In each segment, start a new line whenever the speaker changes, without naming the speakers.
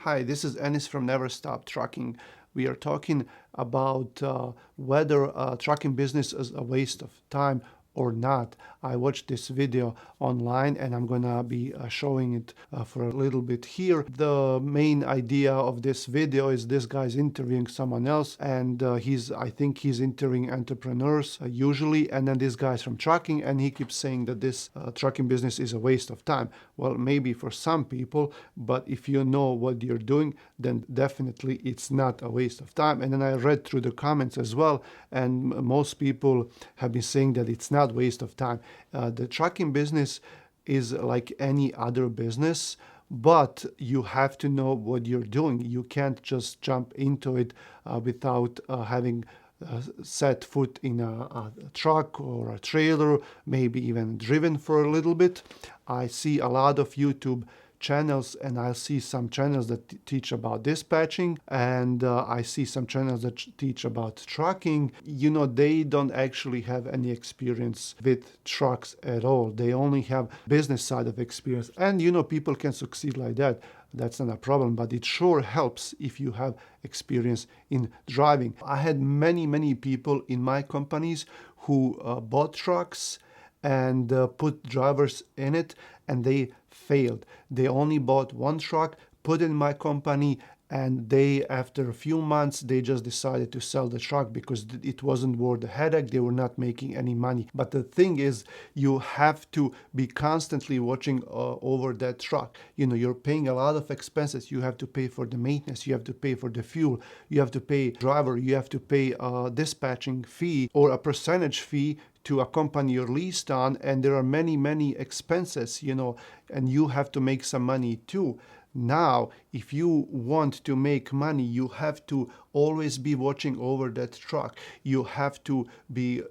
Hi, this is Ennis from Never Stop Trucking. We are talking about whether trucking business is a waste of time or not. I watched this video online and I'm gonna be showing it for a little bit here. The main idea of this video is this guy's interviewing someone else, and I think he's interviewing entrepreneurs usually, and then this guy's from trucking and he keeps saying that this trucking business is a waste of time. Well, maybe for some people, but if you know what you're doing, then definitely it's not a waste of time. And then I read through the comments as well, and most people have been saying that it's not waste of time. The trucking business is like any other business, but you have to know what you're doing. You can't just jump into it without having set foot in a truck or a trailer, maybe even driven for a little bit. I see a lot of YouTube channels, and I see some channels that teach about dispatching, and I see some channels that teach about trucking. They don't actually have any experience with trucks at all. They only have business side of experience, and people can succeed like that. That's not a problem, but it sure helps if you have experience in driving. I had many people in my companies who bought trucks and put drivers in it, and they failed. They only bought one truck, put in my company, and after a few months, they just decided to sell the truck because it wasn't worth the headache. They were not making any money. But the thing is, you have to be constantly watching over that truck. You're paying a lot of expenses. You have to pay for the maintenance. You have to pay for the fuel. You have to pay driver. You have to pay a dispatching fee or a percentage fee to accompany your lease on, and there are many expenses, and you have to make some money too. Now, if you want to make money, you have to always be watching over that truck. You have to be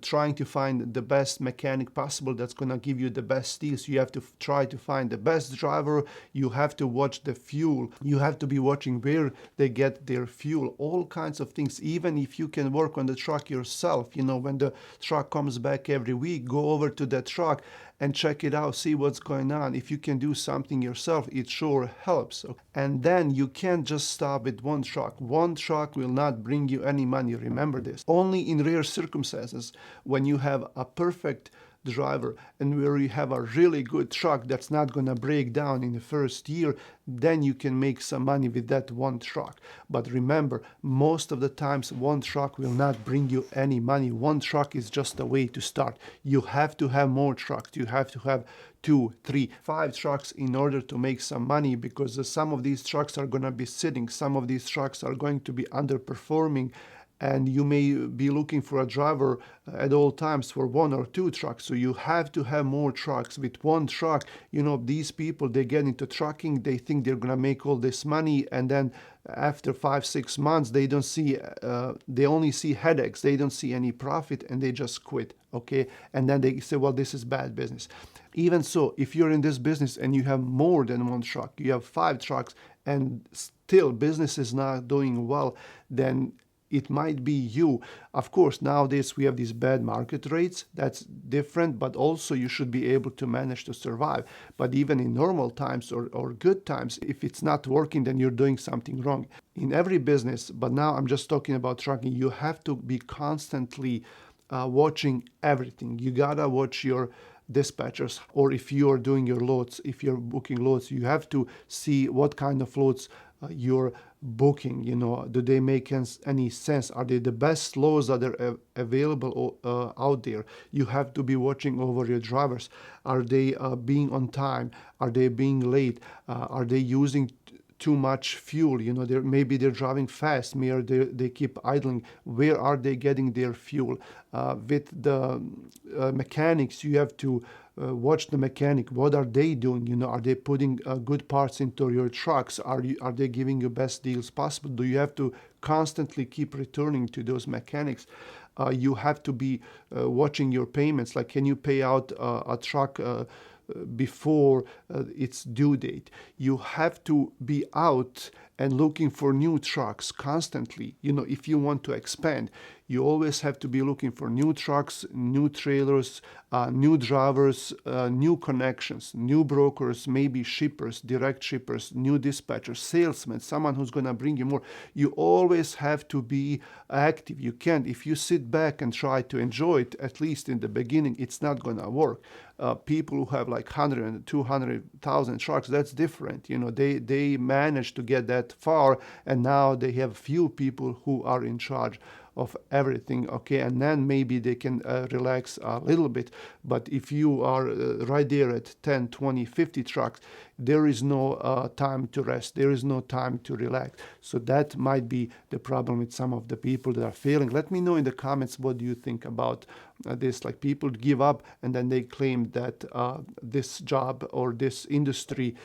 trying to find the best mechanic possible that's going to give you the best deals. You have to try to find the best driver. You have to watch the fuel. You have to be watching where they get their fuel, all kinds of things. Even if you can work on the truck yourself, when the truck comes back every week, go over to that truck and check it out, see what's going on. If you can do something yourself, it sure helps. And then you can't just stop with one truck. One truck will not bring you any money, remember this. Only in rare circumstances, when you have a perfect driver and where you have a really good truck that's not going to break down in the first year, then you can make some money with that one truck. But remember, most of the times one truck will not bring you any money. One truck is just a way to start. You have to have more trucks. You have to have 2, 3, 5 trucks in order to make some money, because some of these trucks are going to be sitting. Some of these trucks are going to be underperforming, and you may be looking for a driver at all times for 1 or 2 trucks. So you have to have more trucks. With one truck, these people, they get into trucking, they think they're gonna make all this money, and then after 5-6 months, they only see headaches, they don't see any profit, and they just quit, okay? And then they say, well, this is bad business. Even so, if you're in this business and you have more than one truck, you have 5 trucks, and still business is not doing well, then it might be you. Of course, nowadays we have these bad market rates. That's different, but also you should be able to manage to survive. But even in normal times or good times, if it's not working, then you're doing something wrong. In every business, but now I'm just talking about trucking, you have to be constantly watching everything. You gotta watch your dispatchers, or if you are doing your loads, if you're booking loads, you have to see what kind of loads you're booking. Do they make any sense? Are they the best loads that are available out there? You have to be watching over your drivers. Are they being on time? Are they being late? Are they using too much fuel? Maybe they're driving fast, maybe they keep idling. Where are they getting their fuel? With the mechanics, you have to watch the mechanic. What are they doing? Are they putting good parts into your trucks? Are they giving you best deals possible? Do you have to constantly keep returning to those mechanics? You have to be watching your payments. Like, can you pay out a truck before its due date? You have to be out and looking for new trucks constantly. If you want to expand, you always have to be looking for new trucks, new trailers, new drivers, new connections, new brokers, maybe shippers, direct shippers, new dispatchers, salesmen, someone who's going to bring you more. You always have to be active. You can't, if you sit back and try to enjoy it, at least in the beginning, it's not going to work. People who have like 100 and 200,000 trucks, that's different. They managed to get that far, and now they have few people who are in charge of everything. Okay, and then maybe they can relax a little bit. But if you are right there at 10, 20, 50 trucks, there is no time to rest, there is no time to relax. So that might be the problem with some of the people that are failing. Let me know in the comments, what do you think about this? Like, people give up and then they claim that this job or this industry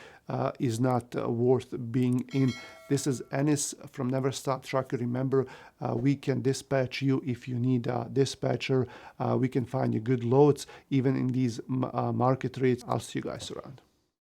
is not worth being in. This is Ennis from Never Stop Trucker. Remember, we can dispatch you if you need a dispatcher. We can find you good loads, even in these market rates. I'll see you guys around.